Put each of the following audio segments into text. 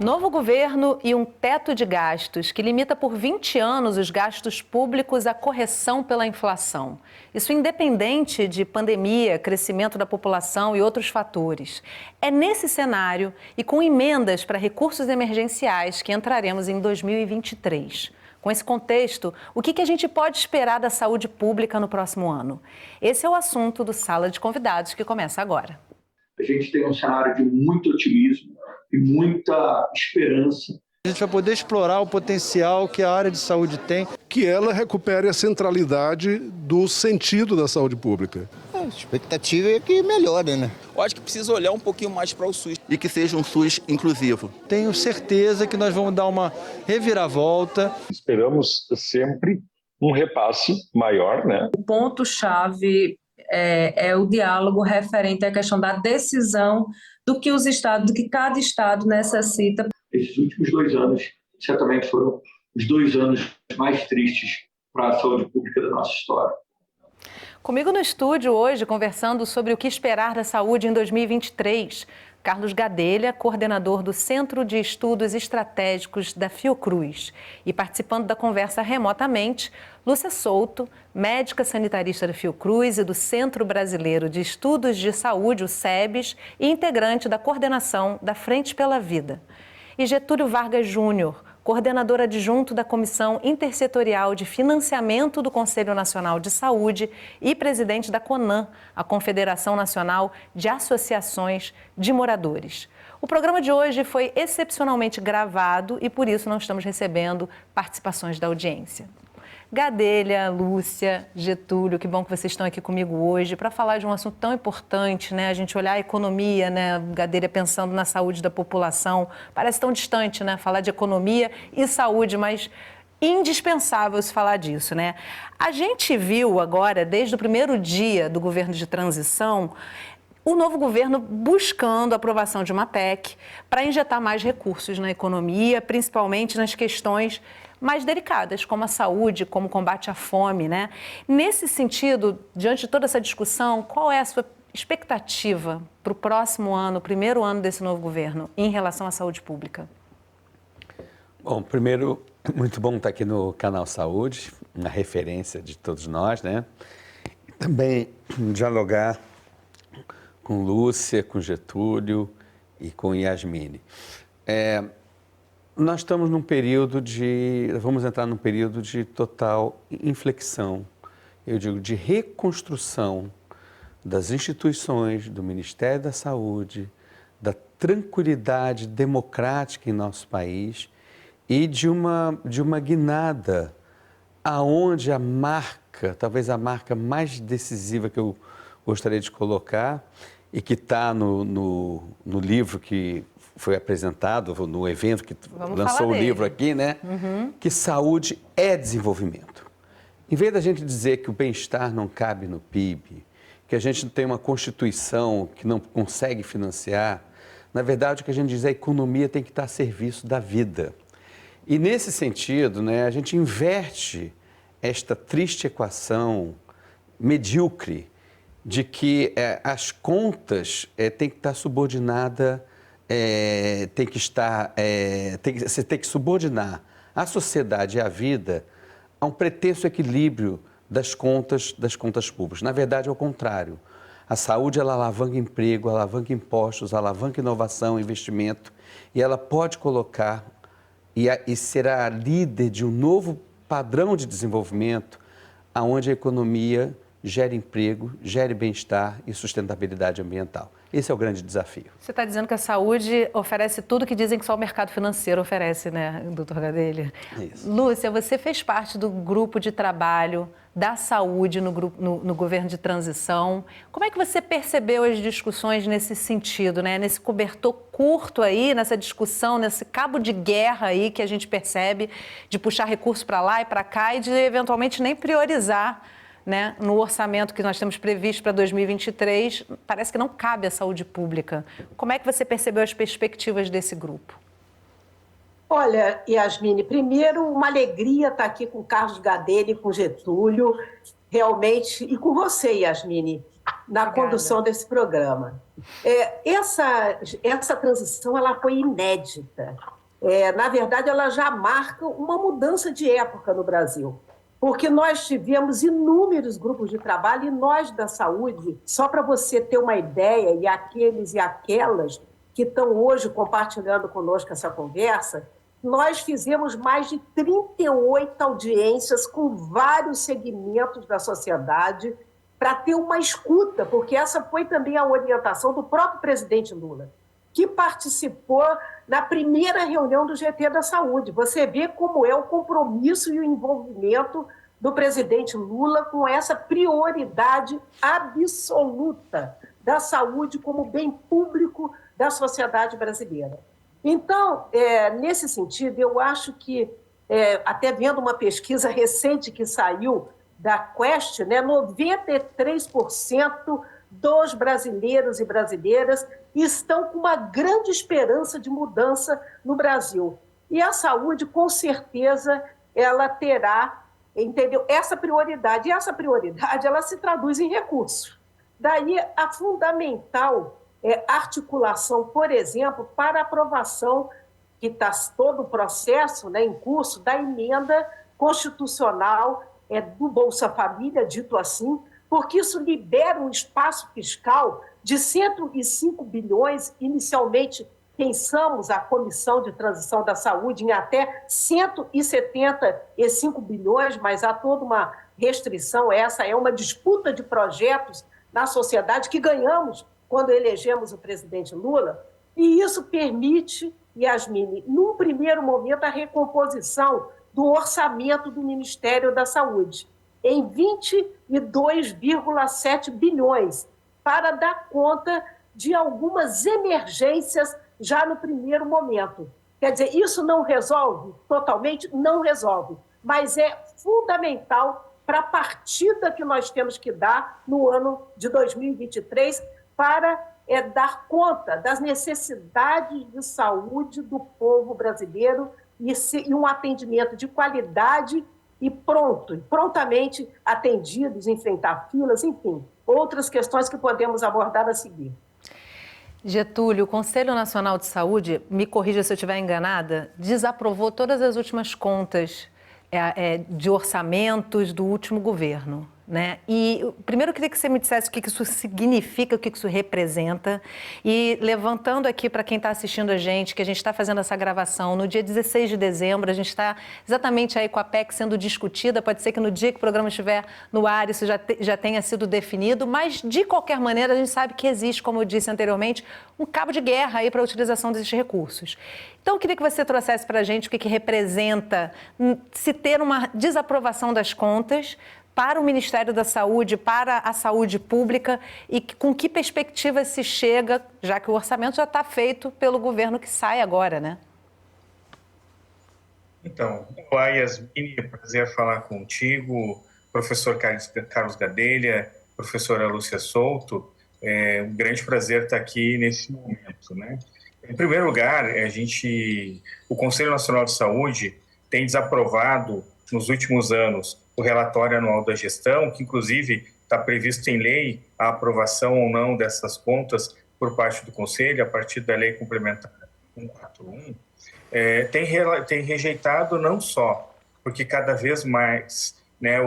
Novo governo e um teto de gastos que limita por 20 anos os gastos públicos à correção pela inflação. Isso independente de pandemia, crescimento da população e outros fatores. É nesse cenário e com emendas para recursos emergenciais que entraremos em 2023. Com esse contexto, o que a gente pode esperar da saúde pública no próximo ano? Esse é o assunto do Sala de Convidados, que começa agora. A gente tem um cenário de muito otimismo e muita esperança. A gente vai poder explorar o potencial que a área de saúde tem. Que ela recupere a centralidade do sentido da saúde pública. A expectativa é que melhore, né? Eu acho que precisa olhar um pouquinho mais para o SUS. E que seja um SUS inclusivo. Tenho certeza que nós vamos dar uma reviravolta. Esperamos sempre um repasse maior, né? O ponto-chave é o diálogo referente à questão da decisão do que cada estado necessita. Esses últimos 2 anos, certamente foram os 2 anos mais tristes para a saúde pública da nossa história. Comigo no estúdio hoje, conversando sobre o que esperar da saúde em 2023, Carlos Gadelha, coordenador do Centro de Estudos Estratégicos da Fiocruz. E participando da conversa remotamente, Lúcia Souto, médica sanitarista da Fiocruz e do Centro Brasileiro de Estudos de Saúde, o SEBS, e integrante da coordenação da Frente pela Vida. E Getúlio Vargas Júnior, coordenador adjunto da Comissão Intersetorial de Financiamento do Conselho Nacional de Saúde e presidente da CONAM, a Confederação Nacional de Associações de Moradores. O programa de hoje foi excepcionalmente gravado e, por isso, não estamos recebendo participações da audiência. Gadelha, Lúcia, Getúlio, que bom que vocês estão aqui comigo hoje para falar de um assunto tão importante, né? A gente olhar a economia, né? Gadelha pensando na saúde da população, parece tão distante, né? Falar de economia e saúde, mas indispensável se falar disso, né? A gente viu agora, desde o primeiro dia do governo de transição, o novo governo buscando a aprovação de uma PEC para injetar mais recursos na economia, principalmente nas questões mais delicadas, como a saúde, como o combate à fome, né? Nesse sentido, diante de toda essa discussão, qual é a sua expectativa para o próximo ano, o primeiro ano desse novo governo, em relação à saúde pública? Bom, primeiro, muito bom estar aqui no Canal Saúde, uma referência de todos nós, né? E também dialogar com Lúcia, com Getúlio e com Yasmine. Nós estamos vamos entrar num período de total inflexão, eu digo, de reconstrução das instituições, do Ministério da Saúde, da tranquilidade democrática em nosso país e de uma guinada aonde a marca, talvez a marca mais decisiva que eu gostaria de colocar e que está no livro que foi apresentado, no evento que lançou o livro aqui, né? Que saúde é desenvolvimento. Em vez da gente dizer que o bem-estar não cabe no PIB, que a gente tem uma Constituição que não consegue financiar, na verdade o que a gente diz é que a economia tem que estar a serviço da vida. E nesse sentido, né, a gente inverte esta triste equação medíocre de que as contas têm que estar subordinada, você tem que subordinar a sociedade e a vida a um pretenso equilíbrio das contas públicas. Na verdade, é o contrário. A saúde, ela alavanca emprego, alavanca impostos, alavanca inovação, investimento, e ela pode colocar e será líder de um novo padrão de desenvolvimento, onde a economia gere emprego, gere bem-estar e sustentabilidade ambiental. Esse é o grande desafio. Você está dizendo que a saúde oferece tudo que dizem que só o mercado financeiro oferece, né, doutor Gadelha? Isso. Lúcia, você fez parte do grupo de trabalho da saúde no governo de transição. Como é que você percebeu as discussões nesse sentido, né? Nesse cobertor curto aí, nessa discussão, nesse cabo de guerra aí que a gente percebe de puxar recursos para lá e para cá e de eventualmente nem priorizar, né, no orçamento que nós temos previsto para 2023, parece que não cabe à saúde pública. Como é que você percebeu as perspectivas desse grupo? Olha, Yasmine, primeiro, uma alegria estar aqui com o Carlos Gadelha e com o Getúlio, realmente, e com você, Yasmine. na condução desse programa. Essa transição ela foi inédita. Na verdade, ela já marca uma mudança de época no Brasil, porque nós tivemos inúmeros grupos de trabalho e nós da saúde, só para você ter uma ideia, e aqueles e aquelas que estão hoje compartilhando conosco essa conversa, nós fizemos mais de 38 audiências com vários segmentos da sociedade para ter uma escuta, porque essa foi também a orientação do próprio presidente Lula, que participou na primeira reunião do GT da Saúde. Você vê como é o compromisso e o envolvimento do presidente Lula com essa prioridade absoluta da saúde como bem público da sociedade brasileira. Então, nesse sentido, eu acho que, até vendo uma pesquisa recente que saiu da Quest, 93% dos brasileiros e brasileiras estão com uma grande esperança de mudança no Brasil. E a saúde, com certeza, ela terá, entendeu, essa prioridade. E essa prioridade, ela se traduz em recursos. Daí a fundamental articulação, por exemplo, para a aprovação, que está todo o processo em curso, da emenda constitucional do Bolsa Família, dito assim, porque isso libera um espaço fiscal de 105 bilhões. Inicialmente, pensamos a Comissão de Transição da Saúde em até 175 bilhões, mas há toda uma restrição. Essa é uma disputa de projetos na sociedade que ganhamos quando elegemos o presidente Lula, e isso permite, Yasmine, num primeiro momento, a recomposição do orçamento do Ministério da Saúde em 22,7 bilhões, para dar conta de algumas emergências já no primeiro momento. Quer dizer, isso não resolve totalmente? Não resolve, mas é fundamental para a partida que nós temos que dar no ano de 2023 para dar conta das necessidades de saúde do povo brasileiro e um atendimento de qualidade e prontamente atendidos, enfrentar filas, enfim, outras questões que podemos abordar a seguir. Getúlio, o Conselho Nacional de Saúde, me corrija se eu estiver enganada, desaprovou todas as últimas contas de orçamentos do último governo, né? E primeiro eu queria que você me dissesse o que isso significa, o que isso representa, e levantando aqui para quem está assistindo a gente, que a gente está fazendo essa gravação no dia 16 de dezembro, a gente está exatamente aí com a PEC sendo discutida, pode ser que no dia que o programa estiver no ar isso já tenha sido definido, mas de qualquer maneira a gente sabe que existe, como eu disse anteriormente, um cabo de guerra aí para a utilização desses recursos. Então, eu queria que você trouxesse para a gente o que representa se ter uma desaprovação das contas para o Ministério da Saúde, para a saúde pública, e com que perspectiva se chega, já que o orçamento já está feito pelo governo que sai agora, né? Então, olá, Yasmine, é um prazer falar contigo, professor Carlos Gadelha, professora Lúcia Souto, é um grande prazer estar aqui nesse momento, né? Em primeiro lugar, o Conselho Nacional de Saúde tem desaprovado nos últimos anos o relatório anual da gestão, que inclusive está previsto em lei a aprovação ou não dessas contas por parte do Conselho, a partir da Lei Complementar 141, tem rejeitado não só porque cada vez mais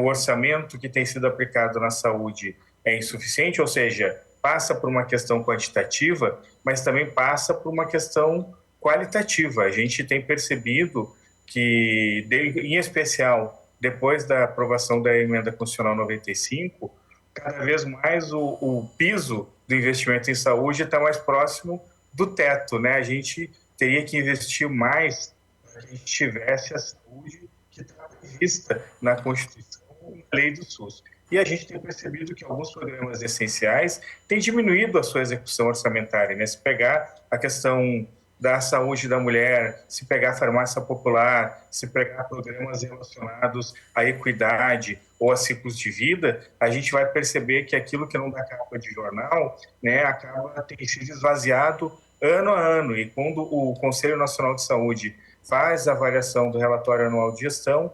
o orçamento que tem sido aplicado na saúde é insuficiente, ou seja, passa por uma questão quantitativa, mas também passa por uma questão qualitativa. A gente tem percebido que, em especial, depois da aprovação da Emenda Constitucional 95, cada vez mais o piso do investimento em saúde está mais próximo do teto, né? A gente teria que investir mais para que a gente tivesse a saúde que está prevista na Constituição e na Lei do SUS. E a gente tem percebido que alguns programas essenciais têm diminuído a sua execução orçamentária, né? Se pegar a questão da saúde da mulher, se pegar a farmácia popular, se pegar programas relacionados à equidade ou a ciclos de vida, a gente vai perceber que aquilo que não dá capa de jornal, acaba tendo sido esvaziado ano a ano. E quando o Conselho Nacional de Saúde faz a avaliação do relatório anual de gestão,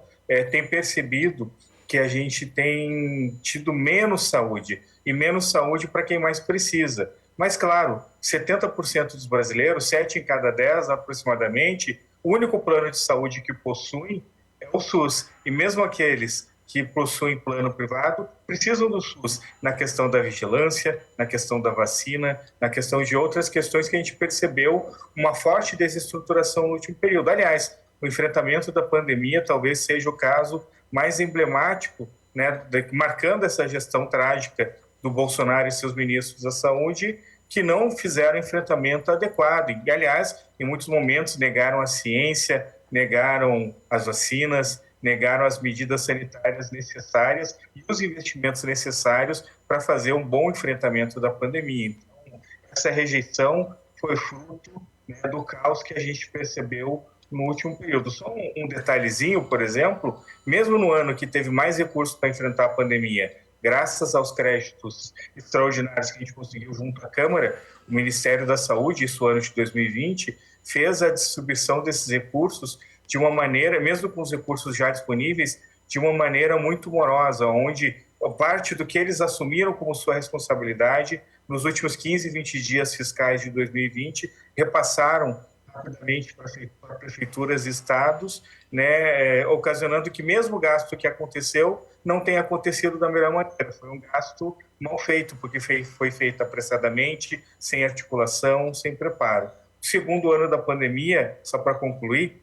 tem percebido que a gente tem tido menos saúde, e menos saúde para quem mais precisa. Mas, claro, 70% dos brasileiros, 7 em cada 10 aproximadamente, o único plano de saúde que possuem é o SUS. E mesmo aqueles que possuem plano privado precisam do SUS na questão da vigilância, na questão da vacina, na questão de outras questões que a gente percebeu uma forte desestruturação no último período. Aliás, o enfrentamento da pandemia talvez seja o caso mais emblemático, né, marcando essa gestão trágica do Bolsonaro e seus ministros da saúde, que não fizeram enfrentamento adequado. E, aliás, em muitos momentos negaram a ciência, negaram as vacinas, negaram as medidas sanitárias necessárias e os investimentos necessários para fazer um bom enfrentamento da pandemia. Então, essa rejeição foi fruto, né, do caos que a gente percebeu no último período. Só um detalhezinho, por exemplo, mesmo no ano que teve mais recursos para enfrentar a pandemia, graças aos créditos extraordinários que a gente conseguiu junto à Câmara, o Ministério da Saúde, isso ano de 2020, fez a distribuição desses recursos de uma maneira, mesmo com os recursos já disponíveis, de uma maneira muito morosa, onde parte do que eles assumiram como sua responsabilidade nos últimos 15, 20 dias fiscais de 2020, repassaram rapidamente para prefeituras e estados, né, ocasionando que mesmo o gasto que aconteceu não tenha acontecido da melhor maneira. Foi um gasto mal feito, porque foi feito apressadamente, sem articulação, sem preparo. O segundo ano da pandemia, só para concluir,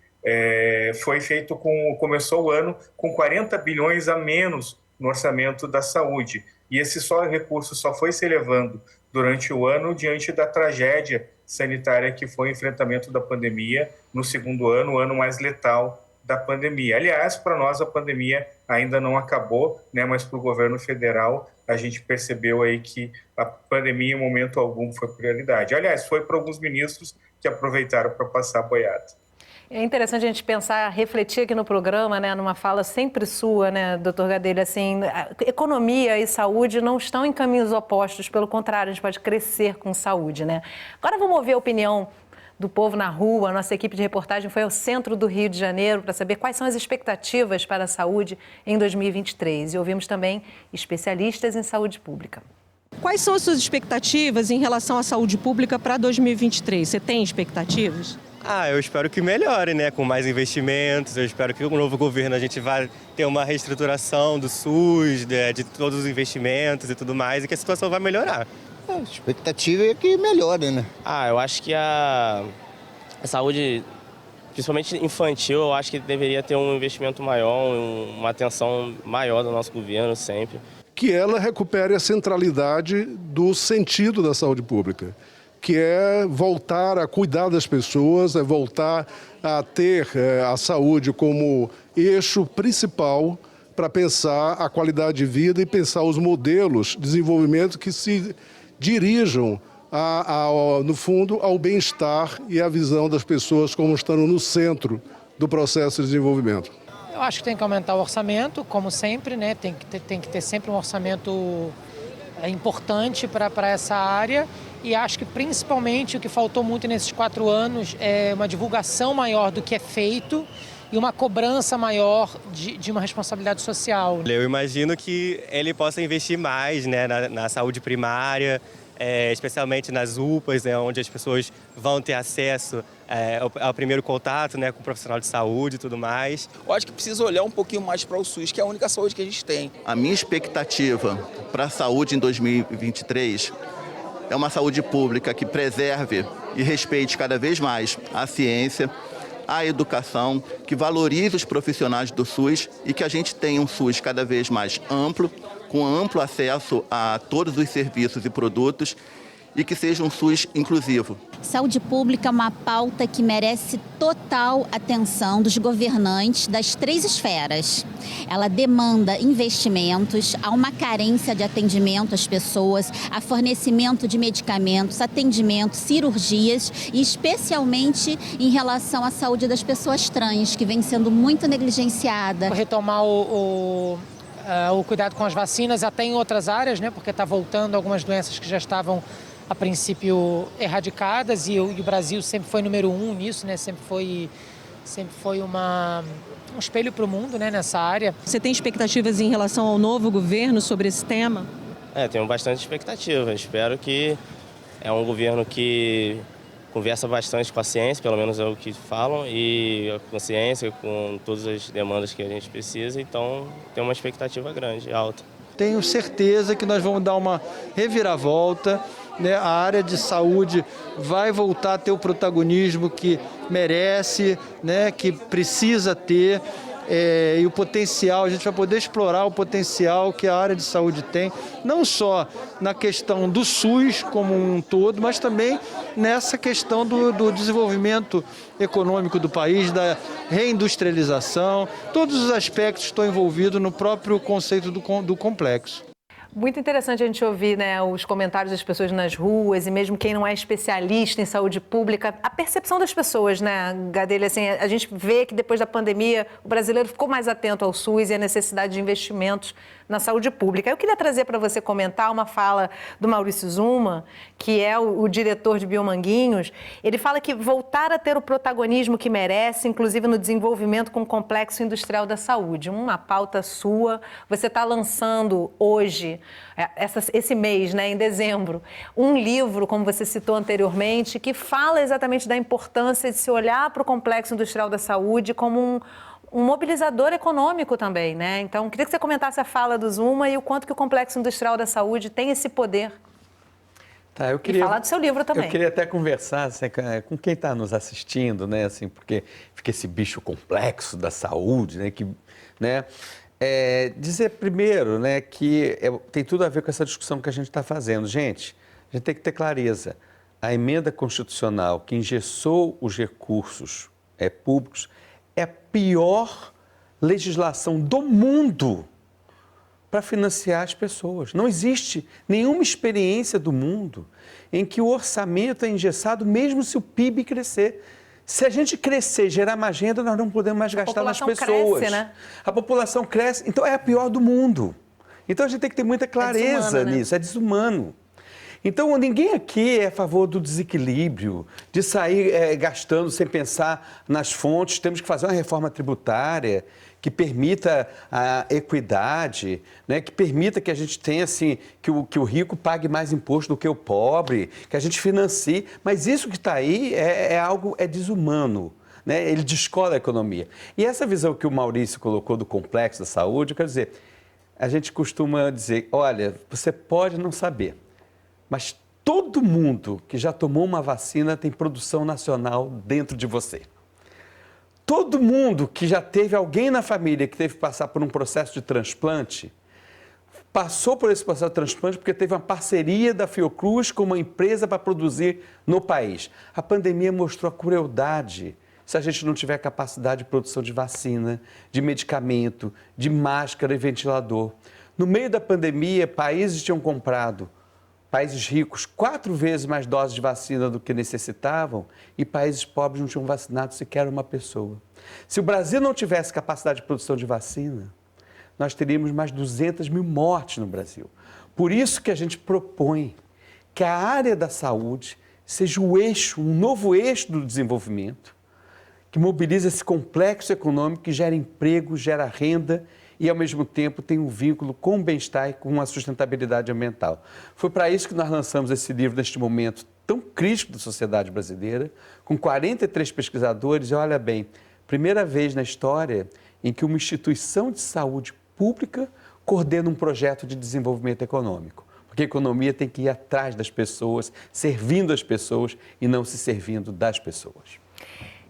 começou o ano com 40 bilhões a menos no orçamento da saúde. E esse recurso só foi se elevando durante o ano diante da tragédia sanitária que foi o enfrentamento da pandemia no segundo ano, o ano mais letal da pandemia. Aliás, para nós a pandemia ainda não acabou, né, mas para o governo federal a gente percebeu aí que a pandemia em momento algum foi prioridade. Aliás, foi para alguns ministros que aproveitaram para passar a boiada. É interessante a gente pensar, refletir aqui no programa, né, numa fala sempre sua, né, doutor Gadelha, assim, economia e saúde não estão em caminhos opostos, pelo contrário, a gente pode crescer com saúde, né? Agora vamos ouvir a opinião do povo na rua. A nossa equipe de reportagem foi ao centro do Rio de Janeiro para saber quais são as expectativas para a saúde em 2023. E ouvimos também especialistas em saúde pública. Quais são as suas expectativas em relação à saúde pública para 2023? Você tem expectativas? Eu espero que melhore, né? Com mais investimentos. Eu espero que o novo governo a gente vai ter uma reestruturação do SUS, de todos os investimentos e tudo mais, e que a situação vai melhorar. A expectativa é que melhore, né? Eu acho que a saúde, principalmente infantil, eu acho que deveria ter um investimento maior, uma atenção maior do nosso governo sempre. Que ela recupere a centralidade do sentido da saúde pública, que é voltar a cuidar das pessoas, é voltar a ter a saúde como eixo principal para pensar a qualidade de vida e pensar os modelos de desenvolvimento que se dirijam, no fundo, ao bem-estar e à visão das pessoas como estando no centro do processo de desenvolvimento. Eu acho que tem que aumentar o orçamento, como sempre, né? Tem que ter sempre um orçamento importante para essa área. E acho que principalmente o que faltou muito nesses 4 anos é uma divulgação maior do que é feito e uma cobrança maior de uma responsabilidade social. Eu imagino que ele possa investir mais, né, na saúde primária, especialmente nas UPAs, né, onde as pessoas vão ter acesso ao primeiro contato, né, com o profissional de saúde e tudo mais. Eu acho que precisa olhar um pouquinho mais para o SUS, que é a única saúde que a gente tem. A minha expectativa para a saúde em 2023 é uma saúde pública que preserve e respeite cada vez mais a ciência, a educação, que valorize os profissionais do SUS e que a gente tenha um SUS cada vez mais amplo, com amplo acesso a todos os serviços e produtos e que seja um SUS inclusivo. Saúde pública é uma pauta que merece total atenção dos governantes das 3 esferas. Ela demanda investimentos, há uma carência de atendimento às pessoas, há fornecimento de medicamentos, atendimento, cirurgias e especialmente em relação à saúde das pessoas trans, que vem sendo muito negligenciada. Retomar o cuidado com as vacinas até em outras áreas, né? Porque está voltando algumas doenças que já estavam a princípio erradicadas e o Brasil sempre foi número 1 nisso, né? Sempre sempre foi um espelho para o mundo, né, nessa área. Você tem expectativas em relação ao novo governo sobre esse tema? Tenho bastante expectativa. Espero que é um governo que conversa bastante com a ciência, pelo menos é o que falam, e com a ciência, com todas as demandas que a gente precisa, então tem uma expectativa grande, alta. Tenho certeza que nós vamos dar uma reviravolta, né? A área de saúde vai voltar a ter o protagonismo que merece, né? Que precisa ter. E o potencial, a gente vai poder explorar o potencial que a área de saúde tem, não só na questão do SUS como um todo, mas também nessa questão do desenvolvimento econômico do país, da reindustrialização, todos os aspectos estão envolvidos no próprio conceito do complexo. Muito interessante a gente ouvir, né, os comentários das pessoas nas ruas e mesmo quem não é especialista em saúde pública, a percepção das pessoas, né, Gadelha, assim, a gente vê que depois da pandemia o brasileiro ficou mais atento ao SUS e à necessidade de investimentos na saúde pública. Eu queria trazer para você comentar uma fala do Maurício Zuma, que é o diretor de Biomanguinhos. Ele fala que voltar a ter o protagonismo que merece, inclusive no desenvolvimento com o complexo industrial da saúde. Uma pauta sua, você está lançando hoje, esse mês, né, em dezembro, um livro, como você citou anteriormente, que fala exatamente da importância de se olhar para o complexo industrial da saúde como um mobilizador econômico também, né? Então, queria que você comentasse a fala do Zuma e o quanto que o complexo industrial da saúde tem esse poder. Tá, e falar do seu livro também. Eu queria até conversar assim, com quem está nos assistindo, né? Assim, porque fica esse bicho complexo da saúde, né? Dizer primeiro, né, que tem tudo a ver com essa discussão que a gente está fazendo. Gente, a gente tem que ter clareza. A emenda constitucional que engessou os recursos públicos é a pior legislação do mundo para financiar as pessoas. Não existe nenhuma experiência do mundo em que o orçamento é engessado mesmo se o PIB crescer. Se a gente crescer, gerar mais renda, nós não podemos mais gastar nas pessoas. A população cresce, né? A população cresce, então é a pior do mundo. Então a gente tem que ter muita clareza nisso, é desumano. Então, ninguém aqui é a favor do desequilíbrio, de sair gastando sem pensar nas fontes. Temos que fazer uma reforma tributária que permita a equidade, né? Que permita que a gente tenha, assim, que o rico pague mais imposto do que o pobre, que a gente financie. Mas isso que está aí é desumano, né? Ele descola a economia. E essa visão que o Maurício colocou do complexo da saúde, eu quero dizer, a gente costuma dizer, olha, você pode não saber, mas todo mundo que já tomou uma vacina tem produção nacional dentro de você. Todo mundo que já teve alguém na família que teve que passar por um processo de transplante, passou por esse processo de transplante porque teve uma parceria da Fiocruz com uma empresa para produzir no país. A pandemia mostrou a crueldade se a gente não tiver capacidade de produção de vacina, de medicamento, de máscara e ventilador. No meio da pandemia, países tinham comprado, países ricos, 4 vezes mais doses de vacina do que necessitavam e países pobres não tinham vacinado sequer uma pessoa. Se o Brasil não tivesse capacidade de produção de vacina, nós teríamos mais 200 mil mortes no Brasil. Por isso que a gente propõe que a área da saúde seja o eixo, um novo eixo do desenvolvimento, que mobiliza esse complexo econômico que gera emprego, gera renda e, ao mesmo tempo, tem um vínculo com o bem-estar e com a sustentabilidade ambiental. Foi para isso que nós lançamos esse livro neste momento tão crítico da sociedade brasileira, com 43 pesquisadores, e olha bem, primeira vez na história em que uma instituição de saúde pública coordena um projeto de desenvolvimento econômico. Porque a economia tem que ir atrás das pessoas, servindo as pessoas e não se servindo das pessoas.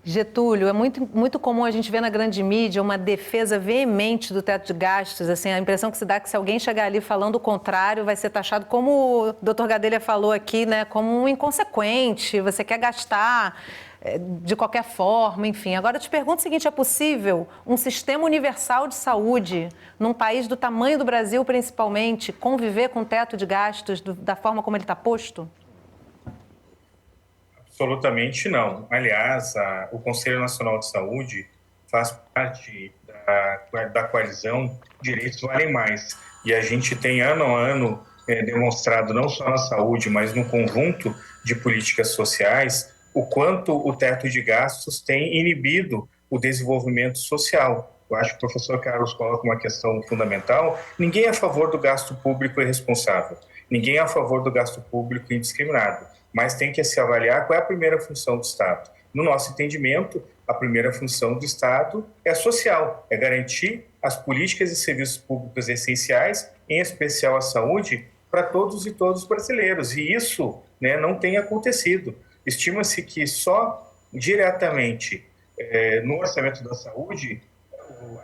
Getúlio, é muito comum a gente ver na grande mídia uma defesa veemente do teto de gastos. Assim, a impressão que se dá é que se alguém chegar ali falando o contrário, vai ser taxado, como o doutor Gadelha falou aqui, né, como um inconsequente, você quer gastar de qualquer forma, enfim. Agora eu te pergunto o seguinte, é possível um sistema universal de saúde, num país do tamanho do Brasil principalmente, conviver com o teto de gastos da forma como ele está posto? Absolutamente não. Aliás, o Conselho Nacional de Saúde faz parte da coalizão Direitos Valem Mais. E a gente tem, ano a ano, demonstrado, não só na saúde, mas no conjunto de políticas sociais, o quanto o teto de gastos tem inibido o desenvolvimento social. Eu acho que o professor Carlos coloca uma questão fundamental. Ninguém é a favor do gasto público irresponsável. Ninguém é a favor do gasto público indiscriminado. Mas tem que se avaliar qual é a primeira função do Estado. No nosso entendimento, a primeira função do Estado é social, é garantir as políticas e serviços públicos essenciais, em especial a saúde, para todos e todos os brasileiros. E isso, né, não tem acontecido. Estima-se que só diretamente no orçamento da saúde,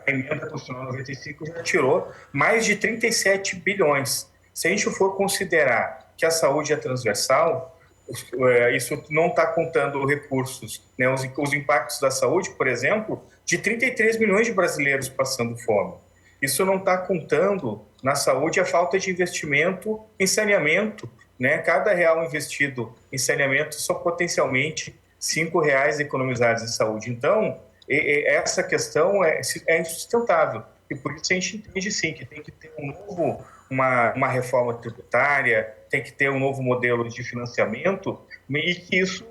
a emenda constitucional 95 já tirou mais de 37 bilhões. Se a gente for considerar que a saúde é transversal, isso não está contando recursos, né, os impactos da saúde, por exemplo, de 33 milhões de brasileiros passando fome. Isso não está contando na saúde a falta de investimento em saneamento, né? Cada real investido em saneamento são potencialmente R$5 economizados em saúde. Então, essa questão é insustentável. E por isso a gente entende, sim, que tem que ter uma reforma tributária, tem que ter um novo modelo de financiamento e que isso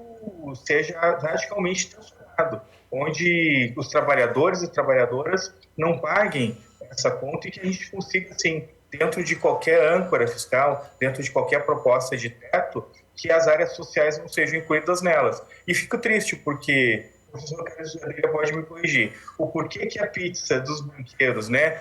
seja radicalmente transformado, onde os trabalhadores e trabalhadoras não paguem essa conta e que a gente consiga, assim, dentro de qualquer âncora fiscal, dentro de qualquer proposta de teto, que as áreas sociais não sejam incluídas nelas. E fico triste porque o professor Carlos Gadelha pode me corrigir. O porquê que a pizza dos banqueiros, né,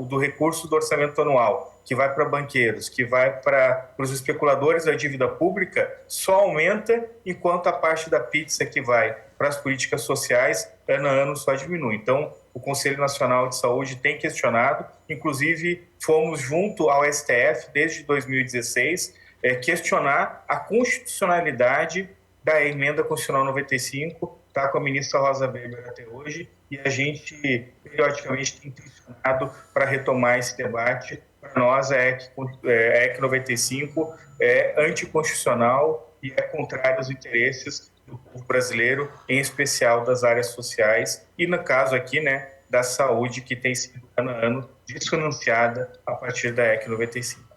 do recurso do orçamento anual, que vai para banqueiros, que vai para os especuladores da dívida pública, só aumenta, enquanto a parte da pizza que vai para as políticas sociais, ano a ano, só diminui. Então, o Conselho Nacional de Saúde tem questionado, inclusive fomos junto ao STF desde 2016 questionar a constitucionalidade da emenda constitucional 95, está com a ministra Rosa Weber até hoje, e a gente periodicamente tem tensionado para retomar esse debate. Para nós, a EC 95 é anticonstitucional e é contrária aos interesses do povo brasileiro, em especial das áreas sociais e, no caso aqui, né, da saúde, que tem sido ano a ano desfinanciada a partir da EC 95.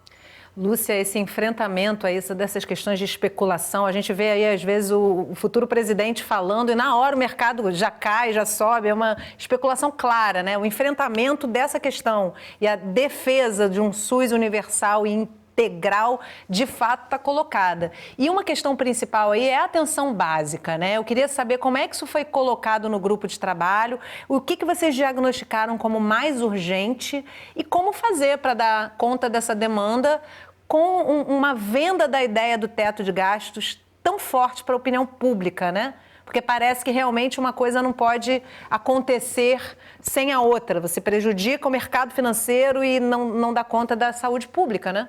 Lúcia, esse enfrentamento a isso, dessas questões de especulação, a gente vê aí às vezes o futuro presidente falando e na hora o mercado já cai, já sobe, é uma especulação clara, né? O enfrentamento dessa questão e a defesa de um SUS universal e integral, de fato, está colocada. E uma questão principal aí é a atenção básica, né? Eu queria saber como é que isso foi colocado no grupo de trabalho, o que vocês diagnosticaram como mais urgente e como fazer para dar conta dessa demanda com uma venda da ideia do teto de gastos tão forte para a opinião pública, né? Porque parece que realmente uma coisa não pode acontecer sem a outra. Você prejudica o mercado financeiro e não dá conta da saúde pública, né?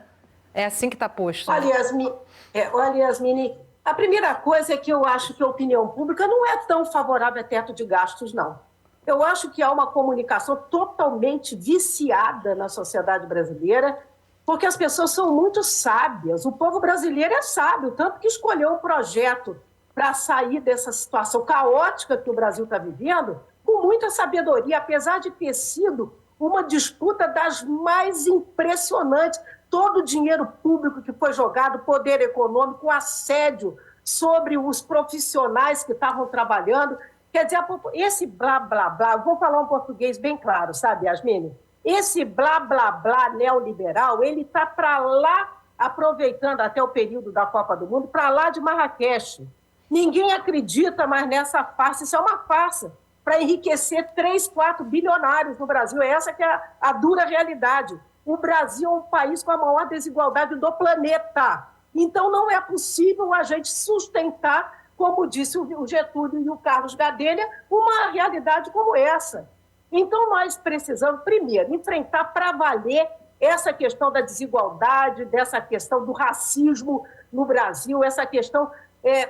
É assim que está posto. Olha, Yasmine, a primeira coisa é que eu acho que a opinião pública não é tão favorável a teto de gastos, não. Eu acho que há uma comunicação totalmente viciada na sociedade brasileira, porque as pessoas são muito sábias. O povo brasileiro é sábio, tanto que escolheu o projeto para sair dessa situação caótica que o Brasil está vivendo, com muita sabedoria, apesar de ter sido uma disputa das mais impressionantes. Todo o dinheiro público que foi jogado, poder econômico, o assédio sobre os profissionais que estavam trabalhando. Quer dizer, esse blá, blá, blá, vou falar um português bem claro, sabe, Yasmine? Esse blá, blá, blá neoliberal, ele está para lá, aproveitando até o período da Copa do Mundo, para lá de Marrakech. Ninguém acredita mais nessa farsa, isso é uma farsa para enriquecer 3, 4 bilionários no Brasil. Essa que é a dura realidade. O Brasil é um país com a maior desigualdade do planeta. Então, não é possível a gente sustentar, como disse o Getúlio e o Carlos Gadelha, uma realidade como essa. Então, nós precisamos, primeiro, enfrentar para valer essa questão da desigualdade, dessa questão do racismo no Brasil, essa questão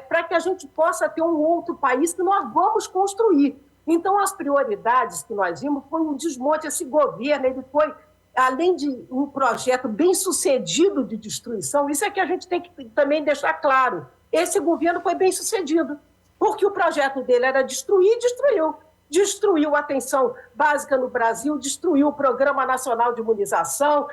para que a gente possa ter um outro país que nós vamos construir. Então, as prioridades que nós vimos foi um desmonte. Esse governo, ele foi, além de um projeto bem sucedido de destruição, isso é que a gente tem que também deixar claro. Esse governo foi bem sucedido, porque o projeto dele era destruir e destruiu. Destruiu a atenção básica no Brasil, destruiu o Programa Nacional de Imunização,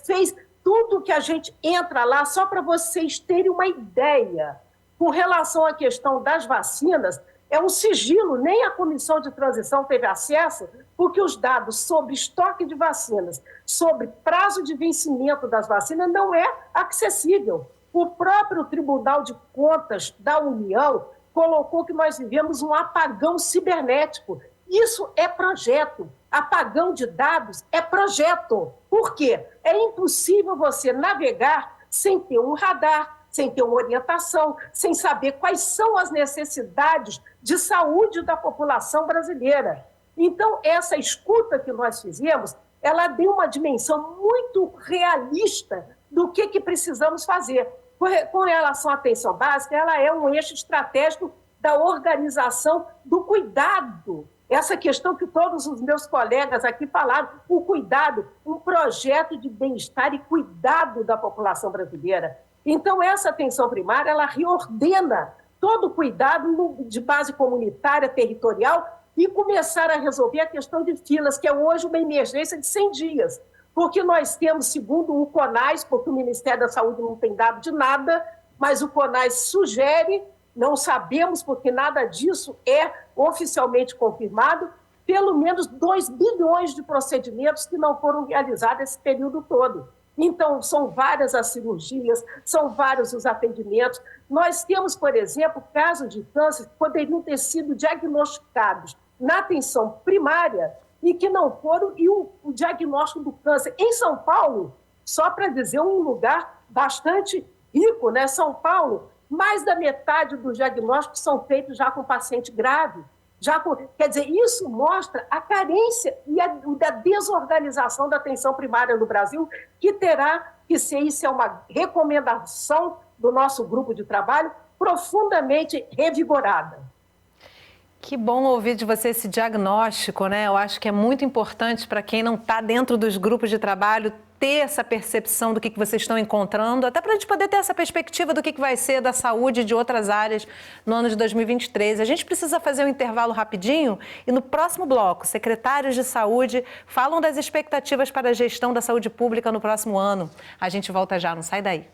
fez tudo que a gente entra lá, só para vocês terem uma ideia. Com relação à questão das vacinas, é um sigilo, nem a comissão de transição teve acesso, porque os dados sobre estoque de vacinas, sobre prazo de vencimento das vacinas, não é acessível. O próprio Tribunal de Contas da União colocou que nós vivemos um apagão cibernético. Isso é projeto. Apagão de dados é projeto. Por quê? É impossível você navegar sem ter um radar, sem ter uma orientação, sem saber quais são as necessidades de saúde da população brasileira. Então, essa escuta que nós fizemos, ela deu uma dimensão muito realista do que precisamos fazer. Com relação à atenção básica, ela é um eixo estratégico da organização do cuidado. Essa questão que todos os meus colegas aqui falaram, o cuidado, um projeto de bem-estar e cuidado da população brasileira. Então, essa atenção primária, ela reordena todo o cuidado de base comunitária, territorial, e começar a resolver a questão de filas, que é hoje uma emergência de 100 dias. Porque nós temos, segundo o CONAS, porque o Ministério da Saúde não tem dado de nada, mas o CONAS sugere, não sabemos porque nada disso é oficialmente confirmado, pelo menos 2 bilhões de procedimentos que não foram realizados esse período todo. Então, são várias as cirurgias, são vários os atendimentos. Nós temos, por exemplo, casos de câncer que poderiam ter sido diagnosticados na atenção primária e que não foram, e o diagnóstico do câncer em São Paulo, só para dizer, um lugar bastante rico, né? São Paulo, mais da metade dos diagnósticos são feitos já com paciente grave. Quer dizer, isso mostra a carência e a desorganização da atenção primária no Brasil, que terá que ser, isso é uma recomendação do nosso grupo de trabalho, profundamente revigorada. Que bom ouvir de você esse diagnóstico, né? Eu acho que é muito importante para quem não está dentro dos grupos de trabalho ter essa percepção do que vocês estão encontrando, até para a gente poder ter essa perspectiva do que vai ser da saúde de outras áreas no ano de 2023. A gente precisa fazer um intervalo rapidinho e no próximo bloco, secretários de saúde falam das expectativas para a gestão da saúde pública no próximo ano. A gente volta já, não sai daí.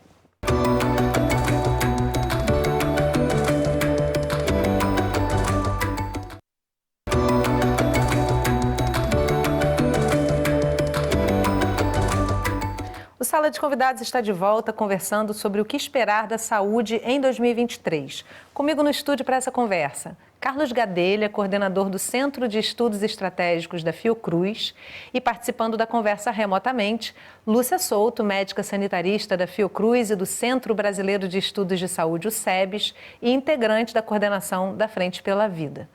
O Sala de Convidados está de volta conversando sobre o que esperar da saúde em 2023. Comigo no estúdio para essa conversa, Carlos Gadelha, coordenador do Centro de Estudos Estratégicos da Fiocruz, e participando da conversa remotamente, Lúcia Souto, médica sanitarista da Fiocruz e do Centro Brasileiro de Estudos de Saúde, o SEBS, e integrante da coordenação da Frente pela Vida.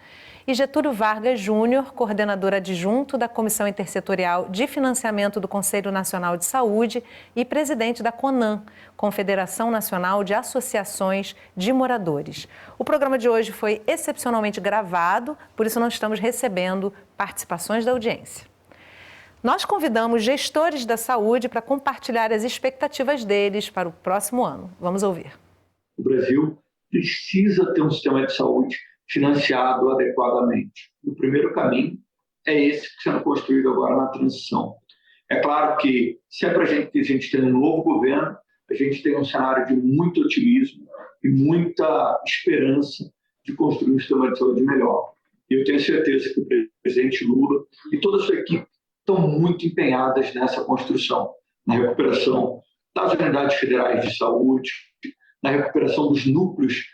E Getúlio Vargas Júnior, coordenador adjunto da Comissão Intersetorial de Financiamento do Conselho Nacional de Saúde e presidente da CONAM, Confederação Nacional de Associações de Moradores. O programa de hoje foi excepcionalmente gravado, por isso não estamos recebendo participações da audiência. Nós convidamos gestores da saúde para compartilhar as expectativas deles para o próximo ano. Vamos ouvir. O Brasil precisa ter um sistema de saúde financiado adequadamente. O primeiro caminho é esse que está sendo construído agora na transição. É claro que, se é para a gente ter um novo governo, a gente tem um cenário de muito otimismo e muita esperança de construir um sistema de saúde melhor. E eu tenho certeza que o presidente Lula e toda a sua equipe estão muito empenhadas nessa construção, na recuperação das unidades federais de saúde, na recuperação dos núcleos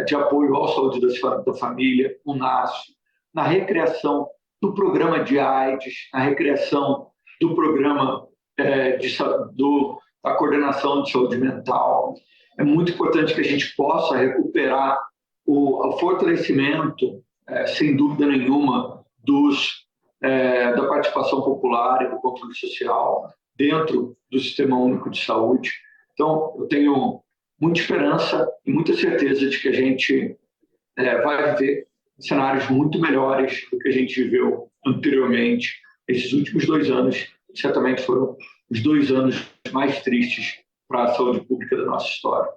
de apoio à saúde da família, o NAS, na recriação do programa de AIDS, na recriação do programa da coordenação de saúde mental. É muito importante que a gente possa recuperar o fortalecimento, sem dúvida nenhuma, da participação popular e do controle social dentro do Sistema Único de Saúde. Então, eu tenho muita esperança e muita certeza de que a gente vai viver cenários muito melhores do que a gente viveu anteriormente. Esses últimos 2 anos, certamente, foram os 2 anos mais tristes para a saúde pública da nossa história.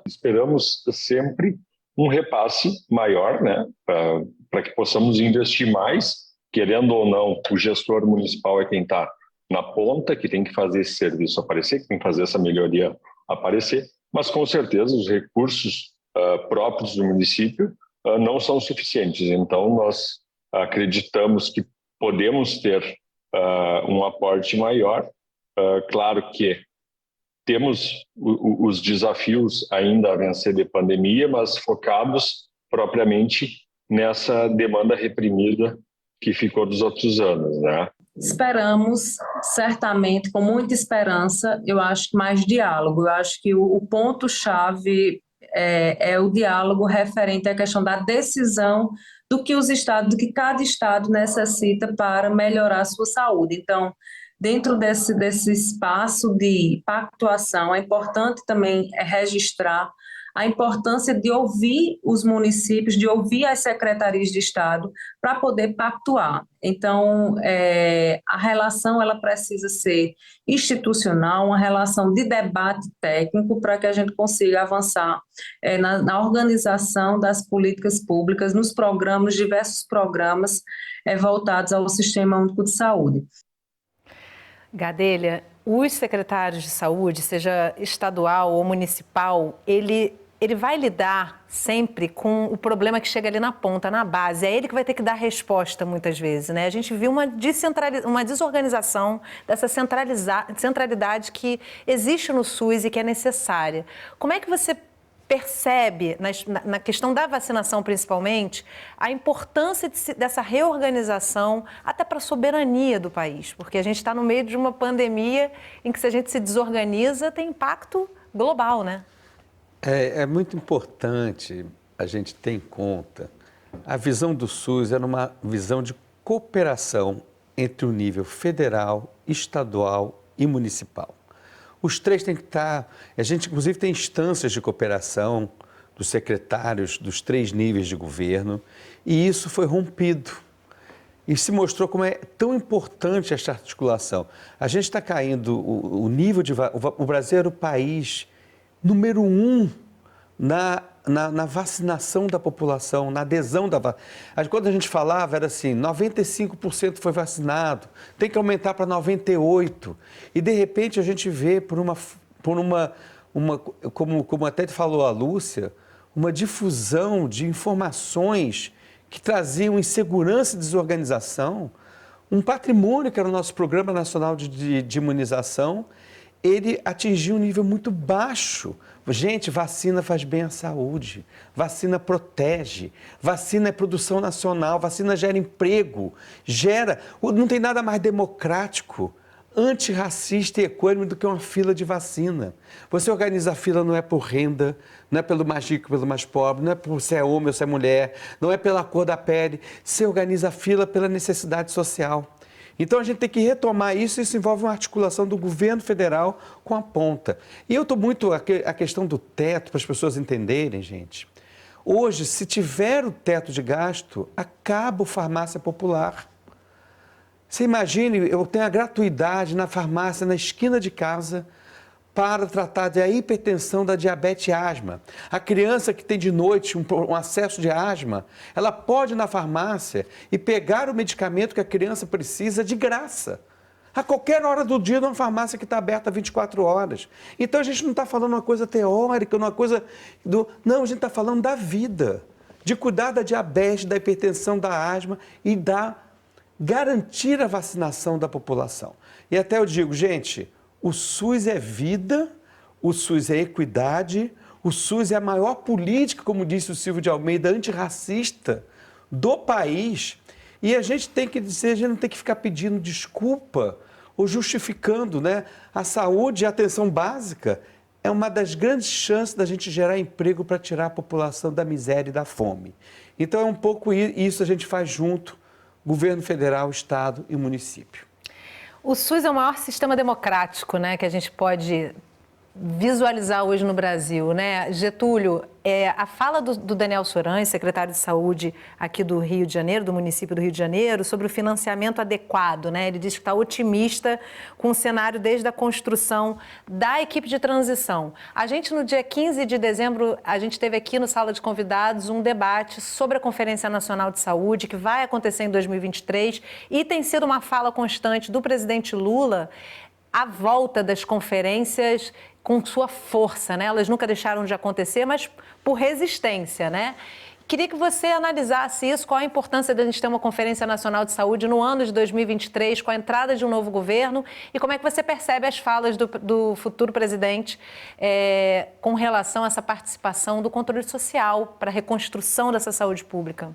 Esperamos sempre um repasse maior, né, para que possamos investir mais. Querendo ou não, o gestor municipal é quem está na ponta, que tem que fazer esse serviço aparecer, que tem que fazer essa melhoria aparecer. Mas, com certeza, os recursos próprios do município não são suficientes. Então, nós acreditamos que podemos ter um aporte maior. Claro que temos os desafios ainda a vencer de pandemia, mas focados propriamente nessa demanda reprimida que ficou dos outros anos, né? Esperamos, certamente, com muita esperança, eu acho que mais diálogo. Eu acho que o ponto-chave é o diálogo referente à questão da decisão do que cada estado necessita para melhorar a sua saúde. Então, dentro desse espaço de pactuação, é importante também registrar a importância de ouvir os municípios, de ouvir as secretarias de Estado para poder pactuar. Então, a relação ela precisa ser institucional, uma relação de debate técnico para que a gente consiga avançar na organização das políticas públicas, nos programas, diversos programas voltados ao Sistema Único de Saúde. Gadelha, os secretários de saúde, seja estadual ou municipal, ele vai lidar sempre com o problema que chega ali na ponta, na base. É ele que vai ter que dar resposta muitas vezes, né? A gente viu uma desorganização dessa centralidade que existe no SUS e que é necessária. Como é que você percebe, na questão da vacinação principalmente, a importância dessa reorganização até para a soberania do país? Porque a gente está no meio de uma pandemia em que, se a gente se desorganiza, tem impacto global, né? É muito importante a gente ter em conta a visão do SUS era uma visão de cooperação entre o nível federal, estadual e municipal. Os três têm que estar... A gente, inclusive, tem instâncias de cooperação dos secretários dos 3 níveis de governo e isso foi rompido. E se mostrou como é tão importante esta articulação. A gente está caindo, o nível de... O Brasil era o país número 1 na vacinação da população, na adesão da vacina. Quando a gente falava, era assim, 95% foi vacinado, tem que aumentar para 98%. E, de repente, a gente vê como até falou a Lúcia, uma difusão de informações que traziam insegurança e desorganização. Um patrimônio que era o nosso Programa Nacional de Imunização, ele atingiu um nível muito baixo. Gente, vacina faz bem à saúde, vacina protege, vacina é produção nacional, vacina gera emprego, não tem nada mais democrático, antirracista e equânime do que uma fila de vacina. Você organiza a fila não é por renda, não é pelo mais rico, pelo mais pobre, não é por se é homem ou se é mulher, não é pela cor da pele, você organiza a fila pela necessidade social. Então, a gente tem que retomar isso, isso envolve uma articulação do governo federal com a ponta. E eu estou muito... A questão do teto, para as pessoas entenderem, gente. Hoje, se tiver o teto de gasto, acaba a farmácia popular. Você imagine, eu tenho a gratuidade na farmácia, na esquina de casa, para tratar da hipertensão, da diabetes e asma. A criança que tem de noite um acesso de asma, ela pode ir na farmácia e pegar o medicamento que a criança precisa de graça. A qualquer hora do dia, numa farmácia que está aberta 24 horas. Então, a gente não está falando uma coisa teórica, uma coisa... Não, a gente está falando da vida, de cuidar da diabetes, da hipertensão, da asma e garantir a vacinação da população. E até eu digo, gente... O SUS é vida, o SUS é equidade, o SUS é a maior política, como disse o Silvio de Almeida, antirracista do país. E a gente tem que dizer, a gente não tem que ficar pedindo desculpa ou justificando, né? A saúde e a atenção básica é uma das grandes chances da gente gerar emprego para tirar a população da miséria e da fome. Então é um pouco isso a gente faz junto, governo federal, estado e município. O SUS é o maior sistema democrático, né, que a gente pode visualizar hoje no Brasil, né? Getúlio, a fala do Daniel Sorães, secretário de Saúde aqui do Rio de Janeiro, do município do Rio de Janeiro, sobre o financiamento adequado, né? Ele diz que está otimista com o cenário desde a construção da equipe de transição. A gente, no dia 15 de dezembro, a gente teve aqui no Sala de Convidados um debate sobre a Conferência Nacional de Saúde, que vai acontecer em 2023, e tem sido uma fala constante do presidente Lula a volta das conferências com sua força, né? Elas nunca deixaram de acontecer, mas por resistência, né? Queria que você analisasse isso, qual a importância da gente ter uma Conferência Nacional de Saúde no ano de 2023, com a entrada de um novo governo, e como é que você percebe as falas do futuro presidente com relação a essa participação do controle social para a reconstrução dessa saúde pública?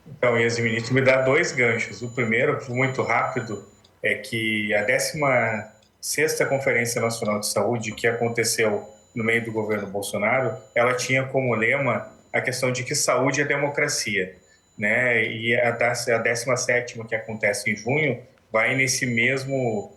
Então, Yasmin, me dá 2 ganchos. O primeiro, muito rápido, é que a 16ª Conferência Nacional de Saúde, que aconteceu no meio do governo Bolsonaro, ela tinha como lema a questão de que saúde é democracia, né? E a 17ª, que acontece em junho, vai nesse mesmo